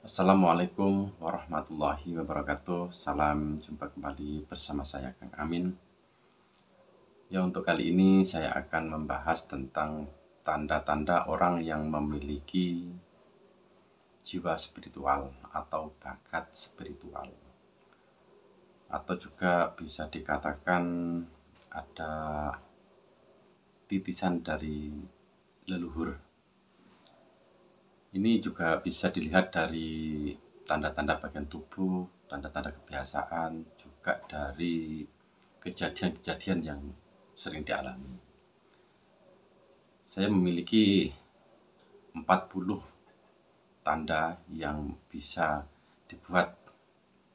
Assalamualaikum warahmatullahi wabarakatuh. Salam jumpa kembali bersama saya Kang Amin. Ya, untuk kali ini saya akan membahas tentang tanda-tanda orang yang memiliki jiwa spiritual atau bakat spiritual. Atau juga bisa dikatakan ada titisan dari leluhur. Ini juga bisa dilihat dari tanda-tanda bagian tubuh, tanda-tanda kebiasaan, juga dari kejadian-kejadian yang sering dialami. Saya memiliki 40 tanda yang bisa dibuat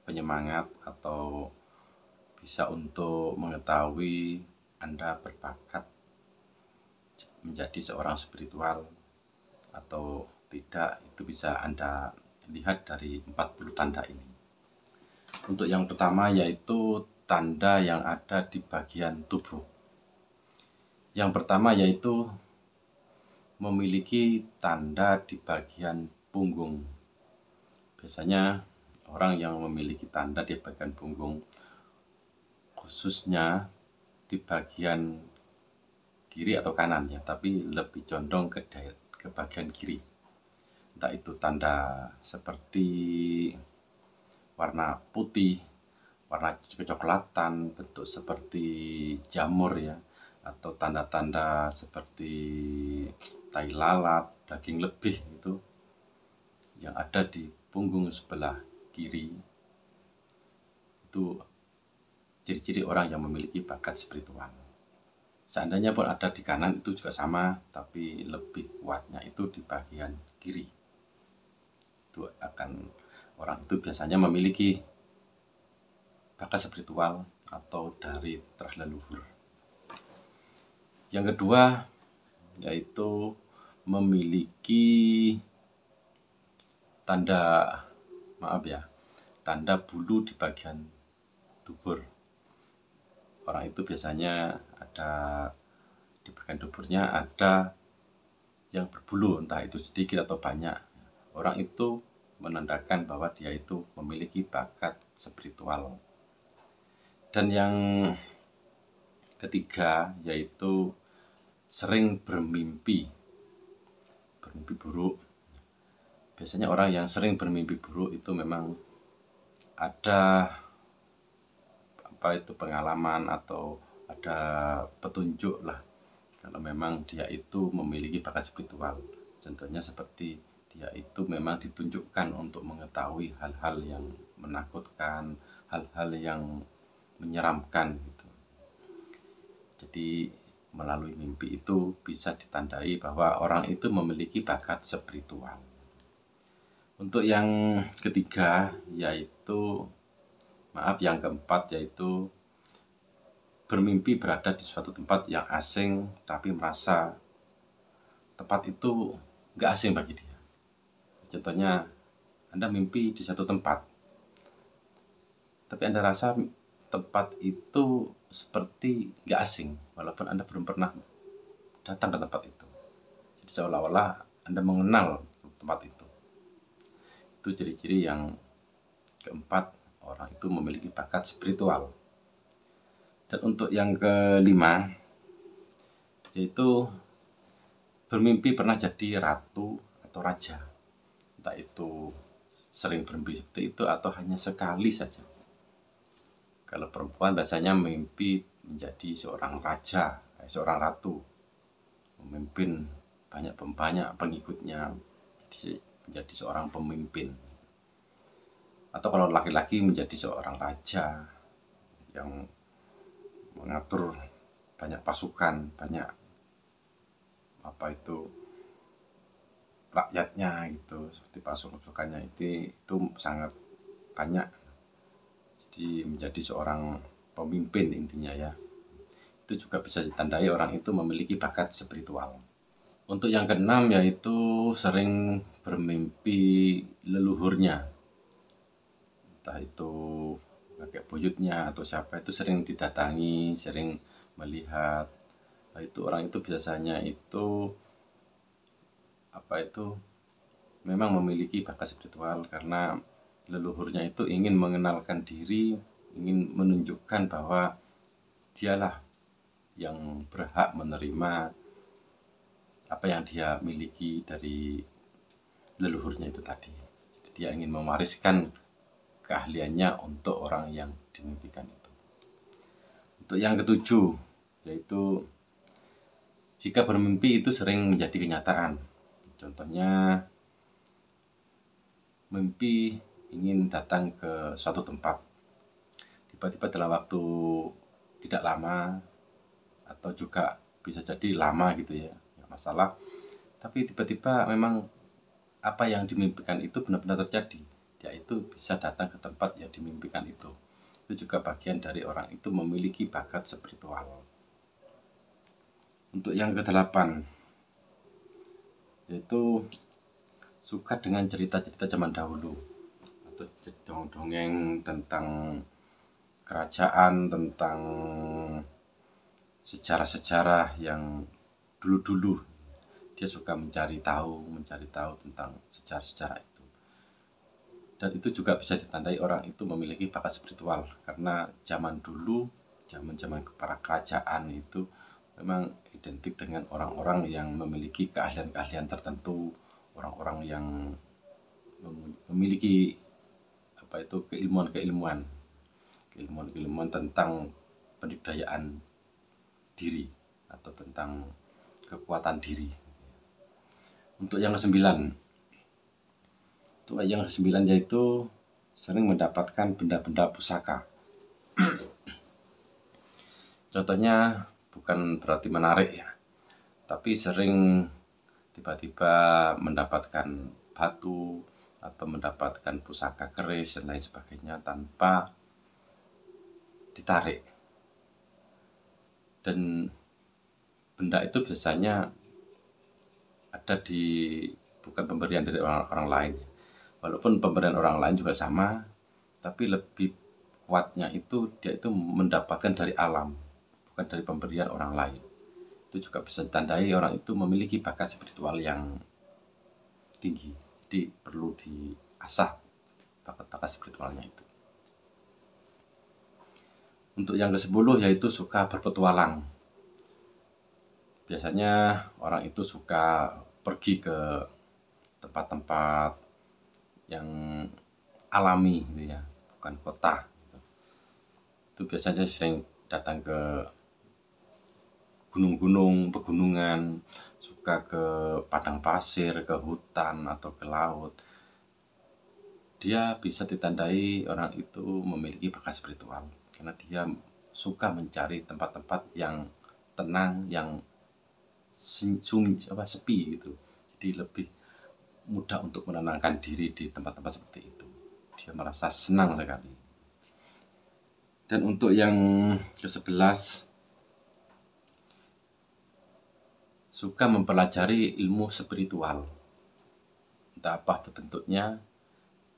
penyemangat atau bisa untuk mengetahui Anda berbakat menjadi seorang spiritual atau tidak. Itu bisa Anda lihat dari 40 tanda ini. Untuk yang pertama yaitu tanda yang ada di bagian tubuh. Yang pertama yaitu memiliki tanda di bagian punggung. Biasanya orang yang memiliki tanda di bagian punggung, khususnya di bagian kiri atau kanan ya, tapi lebih condong ke bagian kiri. Entah itu tanda seperti warna putih, warna kecoklatan, bentuk seperti jamur ya, atau tanda-tanda seperti tai lalat, daging lebih itu yang ada di punggung sebelah kiri. Itu ciri-ciri orang yang memiliki bakat spiritual. Seandainya pun ada di kanan itu juga sama, tapi lebih kuatnya itu di bagian kiri. Itu akan orang itu biasanya memiliki bakat spiritual atau dari terleluhur. Yang kedua yaitu memiliki tanda bulu di bagian dubur. Orang itu biasanya ada di bagian duburnya ada yang berbulu, entah itu sedikit atau banyak. Orang itu menandakan bahwa dia itu memiliki bakat spiritual. Dan yang ketiga yaitu sering bermimpi buruk. Biasanya orang yang sering bermimpi buruk itu memang ada pengalaman atau ada petunjuk lah kalau memang dia itu memiliki bakat spiritual. Contohnya seperti dia itu memang ditunjukkan untuk mengetahui hal-hal yang menakutkan, hal-hal yang menyeramkan gitu. Jadi melalui mimpi itu bisa ditandai bahwa orang itu memiliki bakat spiritual. Untuk yang ketiga yang keempat yaitu bermimpi berada di suatu tempat yang asing tapi merasa tempat itu nggak asing bagi dia. Contohnya Anda mimpi di satu tempat tapi Anda rasa tempat itu seperti nggak asing walaupun Anda belum pernah datang ke tempat itu. Jadi seolah-olah Anda mengenal tempat itu. Itu ciri-ciri yang keempat, orang itu memiliki bakat spiritual. Dan untuk yang kelima yaitu bermimpi pernah jadi ratu atau raja. Entah itu sering bermimpi seperti itu atau hanya sekali saja. Kalau perempuan biasanya mimpi menjadi seorang raja, seorang ratu, memimpin banyak pengikutnya, menjadi seorang pemimpin. Atau kalau laki-laki menjadi seorang raja yang mengatur banyak pasukan, banyak rakyatnya gitu, seperti pasukannya itu sangat banyak. Jadi menjadi seorang pemimpin intinya ya. Itu juga bisa ditandai orang itu memiliki bakat spiritual. Untuk yang keenam yaitu sering bermimpi leluhurnya. Entah itu kakek buyutnya atau siapa itu sering didatangi, sering melihat. Itu orang itu biasanya itu memang memiliki bakat spiritual karena leluhurnya itu ingin mengenalkan diri, ingin menunjukkan bahwa dialah yang berhak menerima apa yang dia miliki dari leluhurnya itu tadi. Dia ingin mewariskan keahliannya untuk orang yang dimimpikan itu. Untuk yang ketujuh, yaitu jika bermimpi itu sering menjadi kenyataan. Contohnya, mimpi ingin datang ke suatu tempat. Tiba-tiba dalam waktu tidak lama, atau juga bisa jadi lama gitu ya, nggak masalah. Tapi tiba-tiba memang apa yang dimimpikan itu benar-benar terjadi, yaitu bisa datang ke tempat yang dimimpikan itu. Itu juga bagian dari orang itu memiliki bakat spiritual. Untuk yang kedelapan, yaitu suka dengan cerita-cerita zaman dahulu atau dongeng tentang kerajaan, tentang sejarah-sejarah yang dulu-dulu. Dia suka mencari tahu tentang sejarah-sejarah itu. Dan itu juga bisa ditandai orang itu memiliki bakat spiritual, karena zaman dulu, zaman para kerajaan itu memang identik dengan orang-orang yang memiliki keahlian-keahlian tertentu, orang-orang yang memiliki keilmuan tentang pendikdayaan diri atau tentang kekuatan diri. Untuk yang kesembilan yaitu sering mendapatkan benda-benda pusaka. Contohnya bukan berarti menarik ya, tapi sering tiba-tiba mendapatkan batu atau mendapatkan pusaka keris dan lain sebagainya tanpa ditarik. Dan benda itu biasanya ada bukan pemberian dari orang lain. Walaupun pemberian orang lain juga sama, tapi lebih kuatnya itu dia itu mendapatkan dari alam, bukan dari pemberian orang lain. Itu juga bisa ditandai orang itu memiliki bakat spiritual yang tinggi. Jadi perlu diasah bakat-bakat spiritualnya itu. Untuk yang ke-10 yaitu suka berpetualang. Biasanya orang itu suka pergi ke tempat-tempat yang alami gitu ya, bukan kota. Itu biasanya sering datang ke gunung-gunung, pegunungan, suka ke padang pasir, ke hutan atau ke laut. Dia bisa ditandai orang itu memiliki bakat spiritual karena dia suka mencari tempat-tempat yang tenang, yang sepi gitu. Jadi lebih mudah untuk menenangkan diri di tempat-tempat seperti itu. Dia merasa senang sekali. Dan untuk yang ke-11, suka mempelajari ilmu spiritual. Entah apa bentuknya,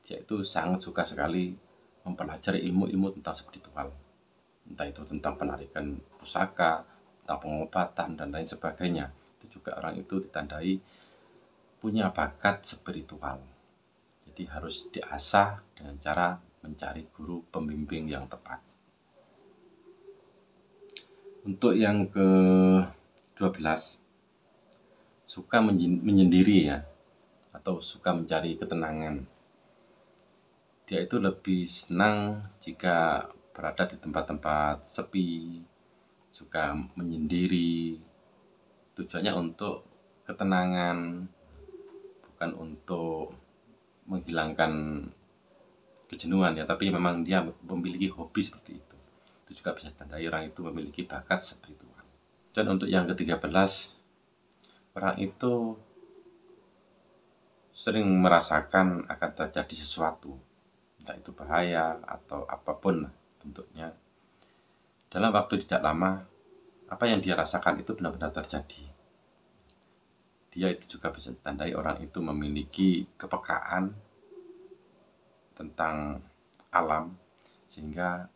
dia itu sangat suka sekali mempelajari ilmu-ilmu tentang spiritual. Entah itu tentang penarikan pusaka, tentang pengobatan dan lain sebagainya. Itu juga orang itu ditandai punya bakat spiritual. Jadi harus diasah dengan cara mencari guru pembimbing yang tepat. Untuk yang ke-12, suka menyendiri ya, atau suka mencari ketenangan. Dia itu lebih senang jika berada di tempat-tempat sepi, suka menyendiri. Tujuannya untuk ketenangan, bukan untuk menghilangkan kejenuhan ya, tapi memang dia memiliki hobi seperti itu. Itu juga bisa ditandai orang itu memiliki bakat spiritual. Dan untuk yang ke-13, orang itu sering merasakan akan terjadi sesuatu, entah itu bahaya atau apapun bentuknya. Dalam waktu tidak lama, apa yang dia rasakan itu benar-benar terjadi. Dia itu juga bisa ditandai orang itu memiliki kepekaan tentang alam, sehingga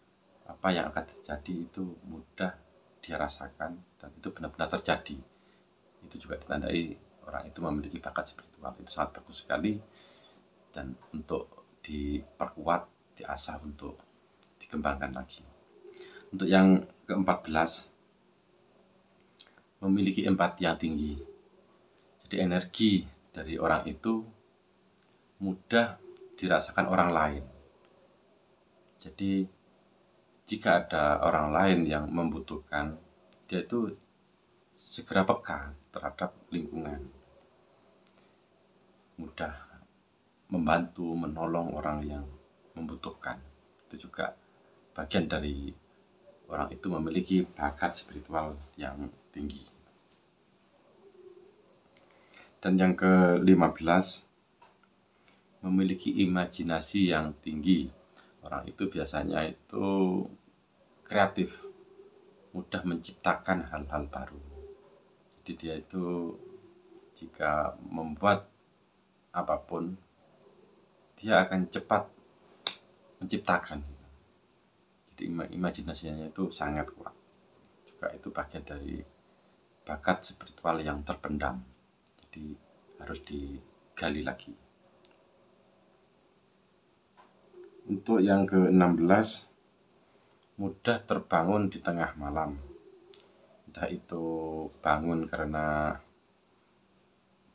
apa yang akan terjadi itu mudah dia rasakan dan itu benar-benar terjadi. Itu juga ditandai orang itu memiliki bakat spiritual itu sangat bagus sekali, dan untuk diperkuat, diasah untuk dikembangkan lagi. Untuk yang ke-14, memiliki empati yang tinggi. Jadi energi dari orang itu mudah dirasakan orang lain. Jadi jika ada orang lain yang membutuhkan, dia itu segera peka terhadap lingkungan, mudah membantu, menolong orang yang membutuhkan. Itu juga bagian dari orang itu memiliki bakat spiritual yang tinggi. Dan yang ke-15, memiliki imajinasi yang tinggi. Orang itu biasanya itu kreatif, mudah menciptakan hal-hal baru. Jadi dia itu jika membuat apapun, dia akan cepat menciptakan. Jadi imajinasinya itu sangat kuat. Juga itu bagian dari bakat spiritual yang terpendam. Jadi harus digali lagi. Untuk yang ke-16, mudah terbangun di tengah malam. Entah itu bangun karena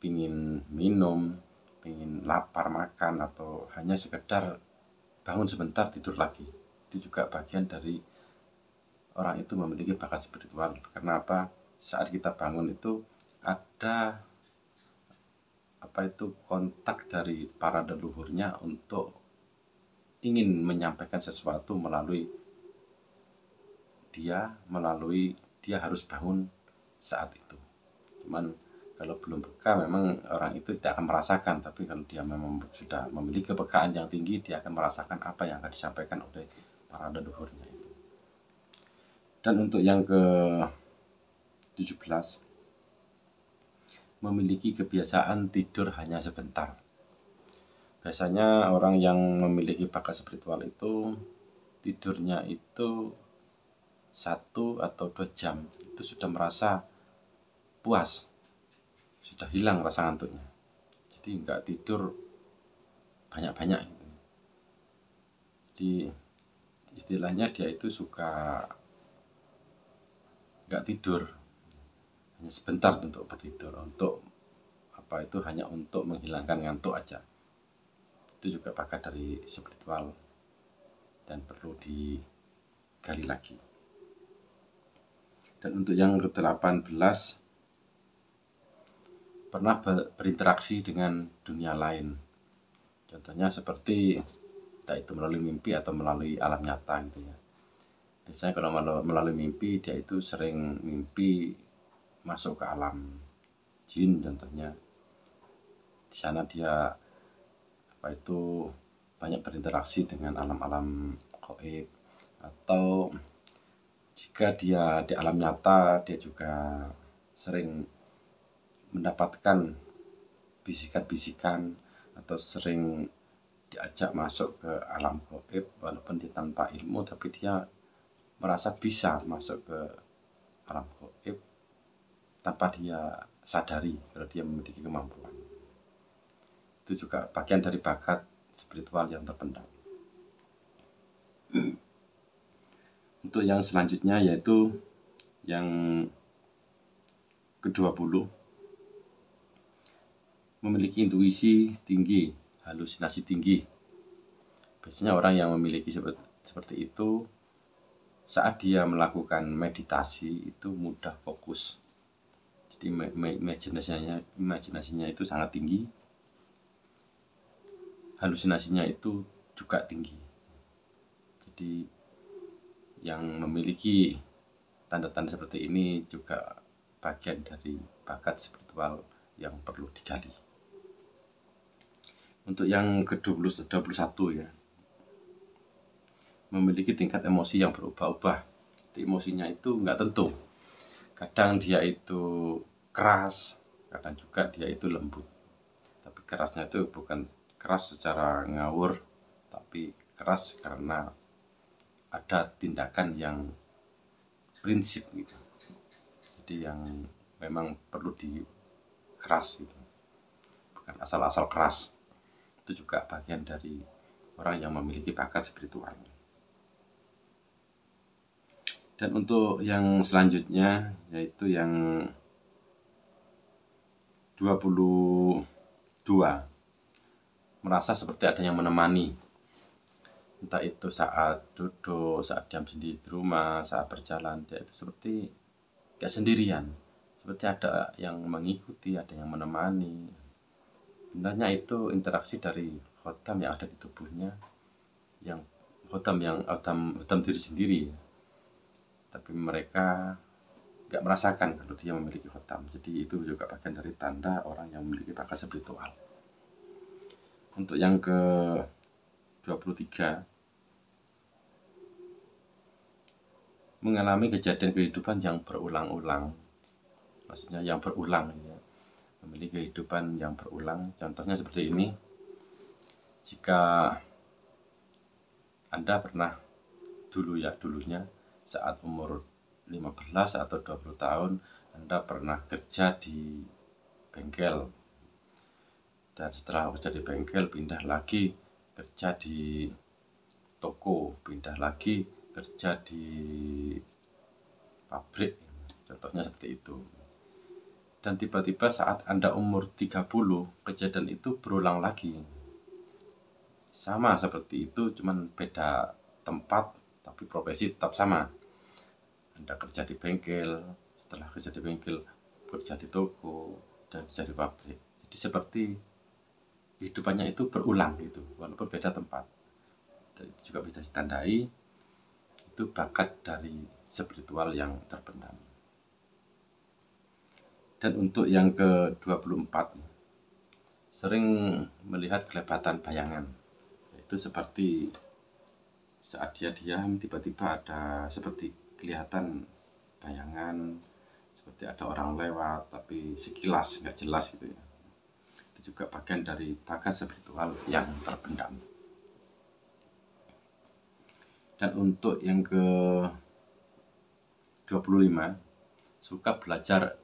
pingin minum, pingin lapar makan, atau hanya sekedar bangun sebentar tidur lagi. Itu juga bagian dari orang itu memiliki bakat spiritual. Karena apa? Saat kita bangun itu ada kontak dari para leluhurnya untuk ingin menyampaikan sesuatu melalui dia harus bangun saat itu. Cuman kalau belum peka, memang orang itu tidak akan merasakan. Tapi kalau dia memang sudah memiliki kepekaan yang tinggi, dia akan merasakan apa yang akan disampaikan oleh para leluhurnya itu. Dan untuk yang ke-17, memiliki kebiasaan tidur hanya sebentar. Biasanya orang yang memiliki bakat spiritual itu tidurnya itu 1 atau 2 jam itu sudah merasa puas, sudah hilang rasa ngantuknya. Jadi nggak tidur banyak-banyak. Jadi istilahnya dia itu suka nggak tidur, hanya sebentar untuk bertidur, hanya untuk menghilangkan ngantuk aja. Itu juga bakat dari spiritual dan perlu digali lagi. Dan untuk yang ke-18, pernah berinteraksi dengan dunia lain. Contohnya seperti entah itu melalui mimpi atau melalui alam nyata gitu ya. Biasanya kalau melalui mimpi, dia itu sering mimpi masuk ke alam jin contohnya. Di sana dia banyak berinteraksi dengan alam-alam gaib, atau jika dia di alam nyata, dia juga sering mendapatkan bisikan-bisikan atau sering diajak masuk ke alam gaib walaupun dia tanpa ilmu, tapi dia merasa bisa masuk ke alam gaib tanpa dia sadari kalau dia memiliki kemampuan. Itu juga bagian dari bakat spiritual yang terpendam. Untuk yang selanjutnya yaitu yang ke-20, memiliki intuisi tinggi, halusinasi tinggi. Biasanya orang yang memiliki seperti itu, saat dia melakukan meditasi itu mudah fokus. Jadi imajinasinya itu sangat tinggi, halusinasinya itu juga tinggi. Jadi yang memiliki tanda-tanda seperti ini juga bagian dari bakat spiritual yang perlu digali. Untuk yang ke-21 ya, memiliki tingkat emosi yang berubah-ubah. Emosinya itu nggak tentu. Kadang dia itu keras, kadang juga dia itu lembut. Tapi kerasnya itu bukan keras secara ngawur, tapi keras karena ada tindakan yang prinsip gitu. Jadi yang memang perlu keras gitu, bukan asal-asal keras. Itu juga bagian dari orang yang memiliki bakat spiritual. Dan untuk yang selanjutnya, yaitu yang 22, merasa seperti ada yang menemani, entah itu saat duduk, saat diam sendiri di rumah, saat berjalan, dia itu seperti gak sendirian, seperti ada yang mengikuti, ada yang menemani. Sebenarnya itu interaksi dari khotam yang ada di tubuhnya, yang khotam diri sendiri, tapi mereka gak merasakan kalau dia memiliki khotam. Jadi itu juga bagian dari tanda orang yang memiliki bakat spiritual. Untuk yang ke 23, mengalami kejadian kehidupan yang berulang-ulang, maksudnya yang berulang ya. Memiliki kehidupan yang berulang, contohnya seperti ini. Jika Anda pernah dulunya saat umur 15 atau 20 tahun Anda pernah kerja di bengkel, dan setelah kerja di bengkel pindah lagi kerja di toko, pindah lagi kerja di pabrik, contohnya seperti itu. Dan tiba-tiba saat Anda umur 30, kejadian itu berulang lagi. Sama seperti itu, cuman beda tempat, tapi profesi tetap sama. Anda kerja di bengkel, setelah kerja di bengkel, kerja di toko, dan kerja di pabrik. Jadi seperti kehidupannya itu berulang gitu, walaupun beda tempat. Dan itu juga bisa ditandai, itu bakat dari spiritual yang terpendam. Dan untuk yang ke-24, sering melihat kelebatan bayangan. Itu seperti saat dia diam, tiba-tiba ada seperti kelihatan bayangan, seperti ada orang lewat, tapi sekilas, nggak jelas gitu ya. Itu juga bagian dari bakat spiritual yang terpendam. Dan untuk yang ke-25, suka belajar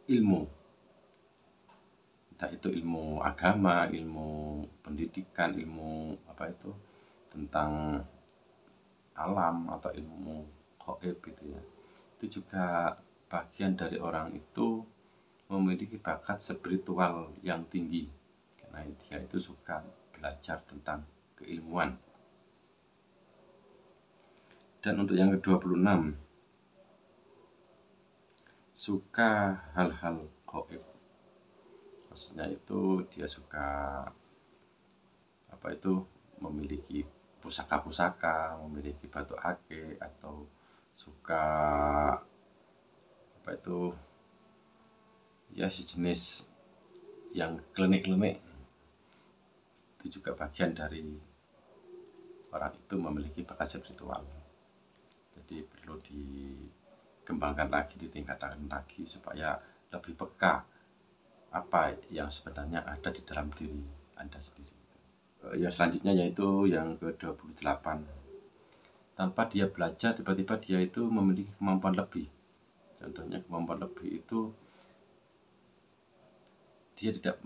ilmu, entah itu ilmu agama, ilmu pendidikan, ilmu tentang alam atau ilmu gaib gitu ya. Itu juga bagian dari orang itu memiliki bakat spiritual yang tinggi, karena dia itu suka belajar tentang keilmuan. Dan untuk yang ke-26, suka hal-hal gaib, maksudnya itu dia suka memiliki pusaka-pusaka, memiliki batu ake, atau suka ya sejenis yang klenik-klenik. Itu juga bagian dari orang itu memiliki bakat spiritual. Jadi perlu dikembangkan lagi, ditingkatkan lagi supaya lebih peka apa yang sebenarnya ada di dalam diri Anda sendiri. Yang selanjutnya yaitu yang ke-28, tanpa dia belajar tiba-tiba dia itu memiliki kemampuan lebih. Contohnya kemampuan lebih itu dia tidak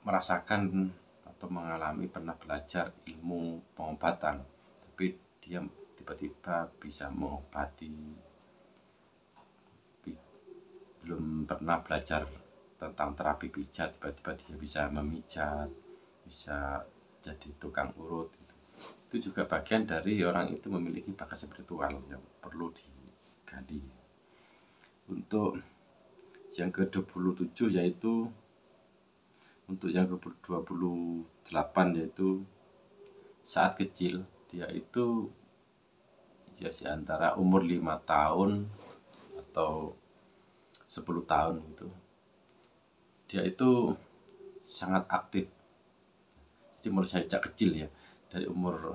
merasakan atau mengalami pernah belajar ilmu pengobatan, tapi dia tiba-tiba bisa mengobati. Belum pernah belajar tentang terapi pijat, tiba-tiba dia bisa memijat, bisa jadi tukang urut. Itu juga bagian dari orang itu memiliki bakat spiritual yang perlu digali. Untuk yang ke-27 yaitu untuk yang ke-28 yaitu saat kecil dia itu ya antara umur 5 tahun atau 10 tahun itu dia itu sangat aktif. Jadi mulai sejak kecil ya, dari umur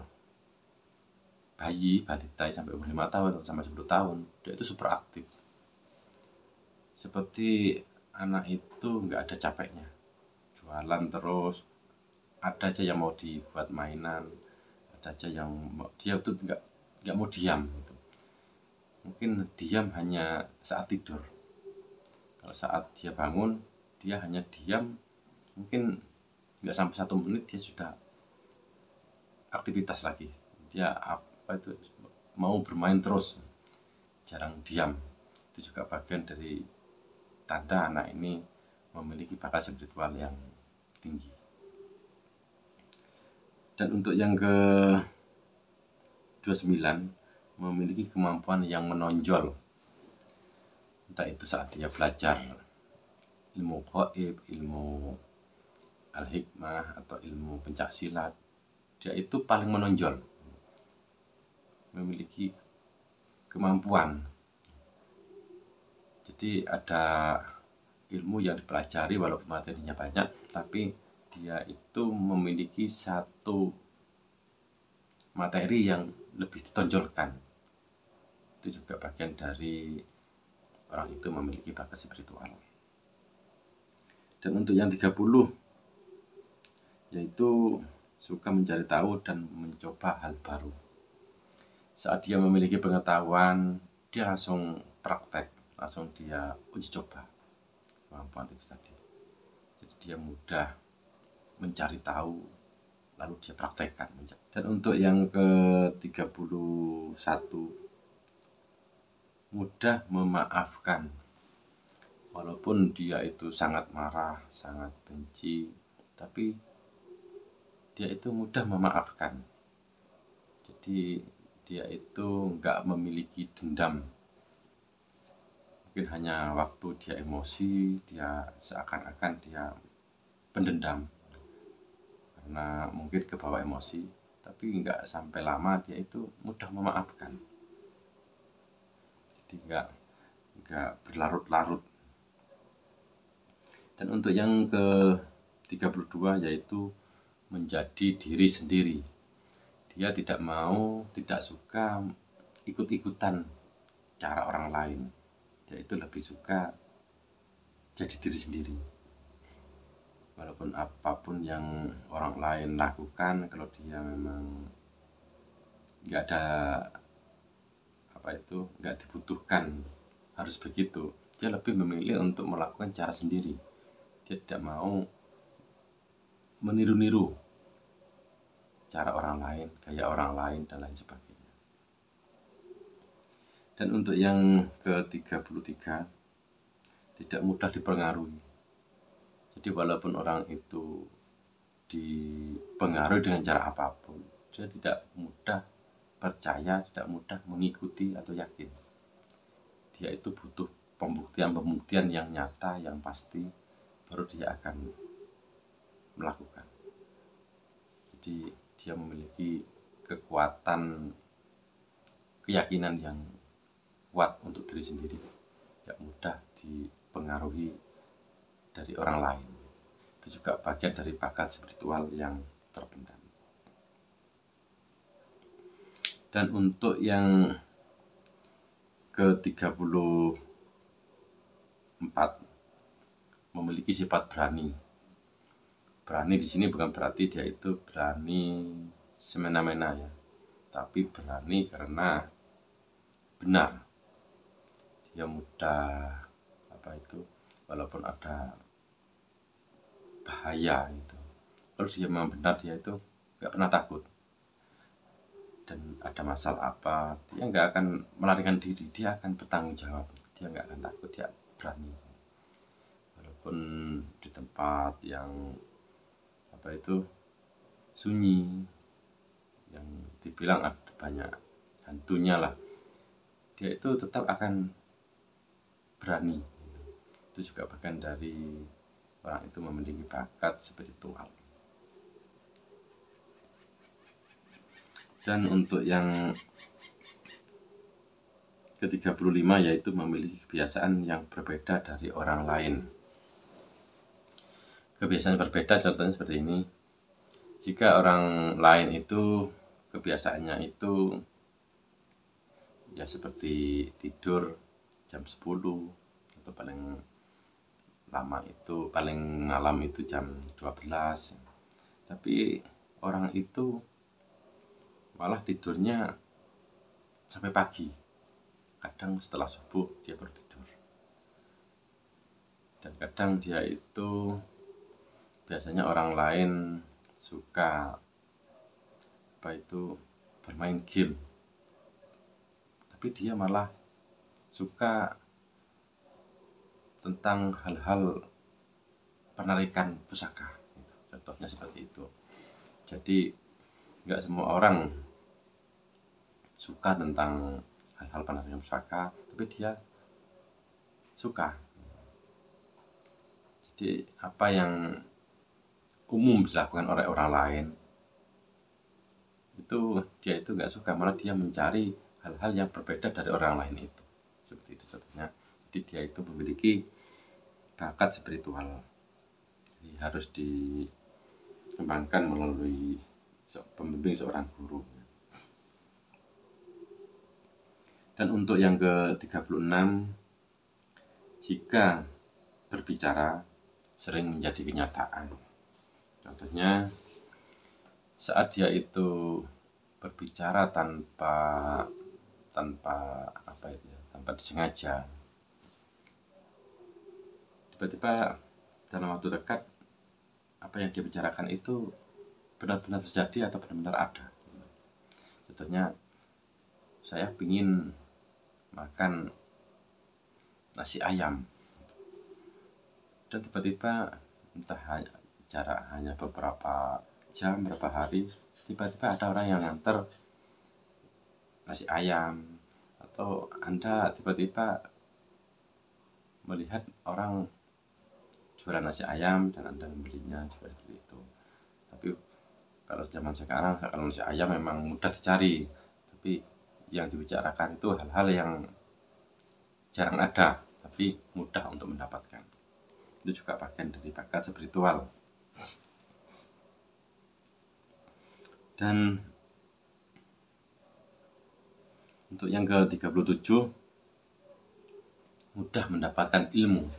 balita sampai umur 5 tahun atau sampai 10 tahun dia itu super aktif. Seperti anak itu nggak ada capeknya, jualan terus, ada aja yang mau dibuat mainan, ada aja yang dia tuh nggak mau diam gitu. Mungkin diam hanya saat tidur. Kalau saat dia bangun dia hanya diam, mungkin nggak sampai 1 menit dia sudah aktivitas lagi. Dia mau bermain terus, jarang diam. Itu juga bagian dari tanda anak ini memiliki bakat spiritual yang tinggi. Dan untuk yang ke 29, memiliki kemampuan yang menonjol, entah itu saat dia belajar ilmu gaib, ilmu al-hikmah, atau ilmu pencaksilat, dia itu paling menonjol, memiliki kemampuan. Jadi ada ilmu yang dipelajari walaupun materinya banyak, tapi dia itu memiliki satu materi yang lebih ditonjolkan. Itu juga bagian dari orang itu memiliki bakat spiritual. Dan untuk yang 30, yaitu suka mencari tahu dan mencoba hal baru. Saat dia memiliki pengetahuan, dia langsung praktek, langsung dia uji coba kemampuan itu tadi. Jadi dia mudah mencari tahu, lalu dia praktekkan. Dan untuk yang ke 31, mudah memaafkan. Walaupun dia itu sangat marah, sangat benci, tapi dia itu mudah memaafkan. Jadi dia itu nggak memiliki dendam. Mungkin hanya waktu dia emosi, dia seakan-akan dia pendendam karena mungkin kebawa emosi, tapi nggak sampai lama dia itu mudah memaafkan. Jadi nggak berlarut-larut. Dan untuk yang ke 32, yaitu menjadi diri sendiri. Dia tidak suka ikut-ikutan cara orang lain. Dia itu lebih suka jadi diri sendiri. Walaupun apapun yang orang lain lakukan, kalau dia memang nggak dibutuhkan harus begitu, dia lebih memilih untuk melakukan cara sendiri. Dia tidak mau meniru-niru cara orang lain, gaya orang lain, dan lain sebagainya. Dan untuk yang ke-33, tidak mudah dipengaruhi. Jadi walaupun orang itu dipengaruhi dengan cara apapun, dia tidak mudah percaya, tidak mudah mengikuti atau yakin. Dia itu butuh pembuktian yang nyata, yang pasti, baru dia akan melakukan. Jadi dia memiliki kekuatan keyakinan yang kuat untuk diri sendiri, tidak mudah dipengaruhi dari orang lain. Itu juga bagian dari bakat spiritual yang terpendam. Dan untuk yang ke-34, memiliki sifat berani. Berani di sini bukan berarti dia itu berani semena-mena ya, tapi berani karena benar. Dia mudah walaupun ada bahaya itu, kalau dia memang benar, dia itu nggak pernah takut. Dan ada masalah apa, dia nggak akan melarikan diri, dia akan bertanggung jawab. Dia nggak akan takut, dia berani. Walaupun di tempat yang sunyi, yang dibilang ada banyak hantunya lah, dia itu tetap akan berani. Itu juga bagian dari orang itu memiliki bakat spiritual. Dan untuk yang ke-35, yaitu memiliki kebiasaan yang berbeda dari orang lain. Kebiasaan berbeda contohnya seperti ini. Jika orang lain itu kebiasaannya itu ya seperti tidur jam 10, atau paling malam itu jam 12. Tapi orang itu malah tidurnya sampai pagi. Kadang setelah subuh dia baru tidur. Dan kadang dia itu biasanya orang lain suka bermain game, tapi dia malah suka tentang hal-hal penarikan pusaka. Contohnya seperti itu. Jadi nggak semua orang suka tentang hal-hal penarikan pusaka, tapi dia suka. Jadi apa yang umum dilakukan oleh orang lain itu dia itu nggak suka, malah dia mencari hal-hal yang berbeda dari orang lain itu. Seperti itu contohnya. Jadi dia itu memiliki bakat spiritual. Jadi harus dikembangkan melalui pembimbing seorang guru. Dan untuk yang ke-36, jika berbicara sering menjadi kenyataan. Contohnya saat dia itu berbicara tanpa disengaja, tiba-tiba dalam waktu dekat apa yang dia bicarakan itu benar-benar terjadi atau benar-benar ada. Contohnya, saya ingin makan nasi ayam, dan tiba-tiba entah jarak hanya beberapa jam, berapa hari, tiba-tiba ada orang yang nganter nasi ayam, atau Anda tiba-tiba melihat orang jualan nasi ayam dan Anda membelinya, juga seperti itu. Tapi kalau zaman sekarang, kalau nasi ayam memang mudah dicari, tapi yang dibicarakan itu hal-hal yang jarang ada, tapi mudah untuk mendapatkan. Itu juga bagian dari bakat spiritual. Dan untuk yang ke-37, mudah mendapatkan ilmu.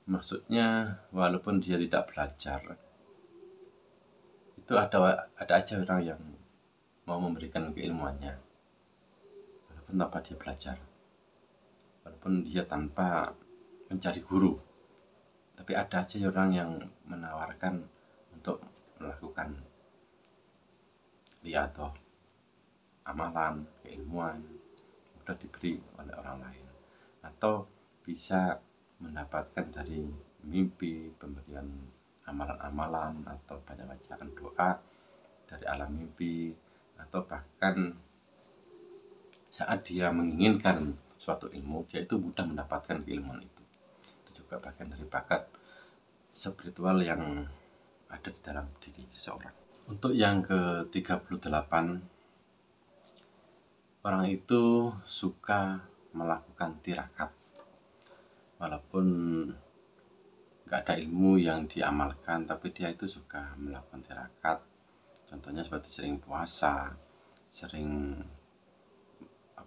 Maksudnya walaupun dia tidak belajar, itu ada aja orang yang mau memberikan keilmuannya, walaupun tanpa dia belajar, walaupun dia tanpa mencari guru, tapi ada aja orang yang menawarkan untuk melakukan atau amalan, keilmuan mudah diberi oleh orang lain, atau bisa mendapatkan dari mimpi, pemberian amalan-amalan, atau bacaan doa dari alam mimpi, atau bahkan saat dia menginginkan suatu ilmu, dia itu mudah mendapatkan keilmuan itu. Itu juga bagian dari bakat spiritual yang ada di dalam diri seseorang. Untuk yang ke-38, orang itu suka melakukan tirakat, walaupun gak ada ilmu yang diamalkan, tapi dia itu suka melakukan tirakat. Contohnya seperti sering puasa, sering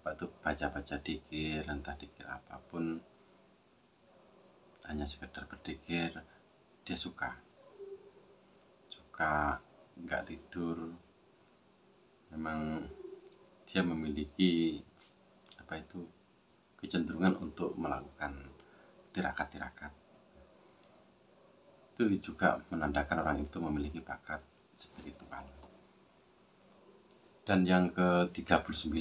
baca-baca dzikir, entah dzikir apapun, hanya sekedar berzikir, dia suka nggak tidur. Memang dia memiliki kecenderungan untuk melakukan tirakat-tirakat. Itu juga menandakan orang itu memiliki bakat spiritual. Dan yang ke-39,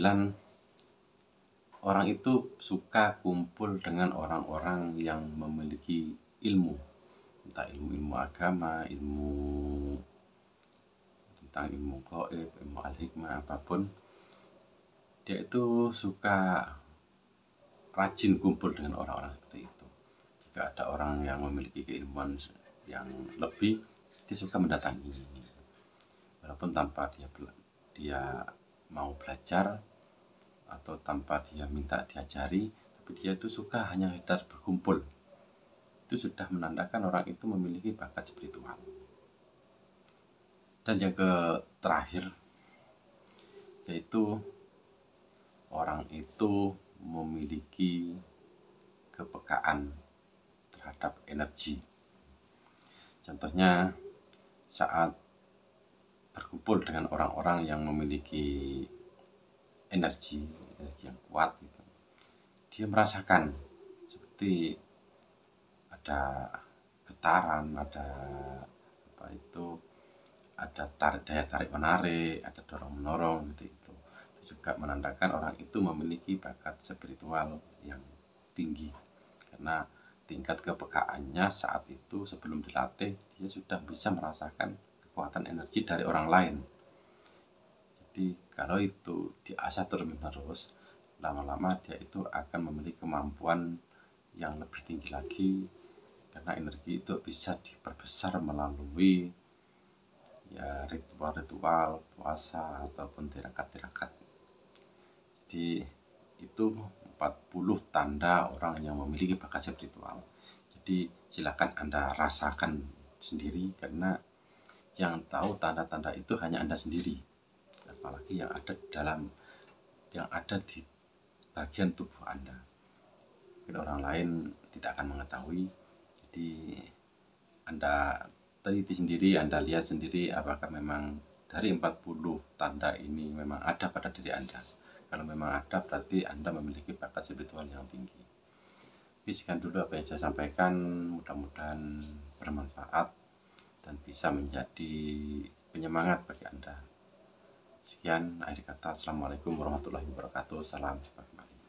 orang itu suka kumpul dengan orang-orang yang memiliki ilmu, entah ilmu agama, ilmu tentang ilmu gaib, ilmu al-hikmah, apapun. Dia itu suka rajin kumpul dengan orang-orang seperti itu. Jika ada orang yang memiliki keilmuan yang lebih, dia suka mendatangi, walaupun tanpa dia mau belajar atau tanpa dia minta diajari, tapi dia itu suka hanya sekedar berkumpul. Itu sudah menandakan orang itu memiliki bakat spiritual. Dan yang terakhir, yaitu orang itu memiliki kepekaan terhadap energi. Contohnya saat berkumpul dengan orang-orang yang memiliki energi yang kuat, dia merasakan seperti ada getaran, ada apa itu, ada daya tarik menarik, ada dorong menorong gitu. Itu juga menandakan orang itu memiliki bakat spiritual yang tinggi, karena tingkat kepekaannya saat itu sebelum dilatih dia sudah bisa merasakan kekuatan energi dari orang lain. Jadi kalau itu diasah terus menerus, lama-lama dia itu akan memiliki kemampuan yang lebih tinggi lagi, karena energi itu bisa diperbesar melalui ya ritual-ritual puasa ataupun tirakat-tirakat. Jadi itu 40 tanda orang yang memiliki bakat spiritual. Jadi silakan Anda rasakan sendiri, karena yang tahu tanda-tanda itu hanya Anda sendiri, apalagi yang ada di bagian tubuh Anda. Mungkin orang lain tidak akan mengetahui. Jadi Anda teliti sendiri, Anda lihat sendiri apakah memang dari 40 tanda ini memang ada pada diri Anda. Kalau memang ada, berarti Anda memiliki bakat spiritual yang tinggi. Sekian dulu apa yang saya sampaikan, mudah-mudahan bermanfaat dan bisa menjadi penyemangat bagi Anda. Sekian akhir kata. Assalamualaikum warahmatullahi wabarakatuh. Salam jumpa kembali.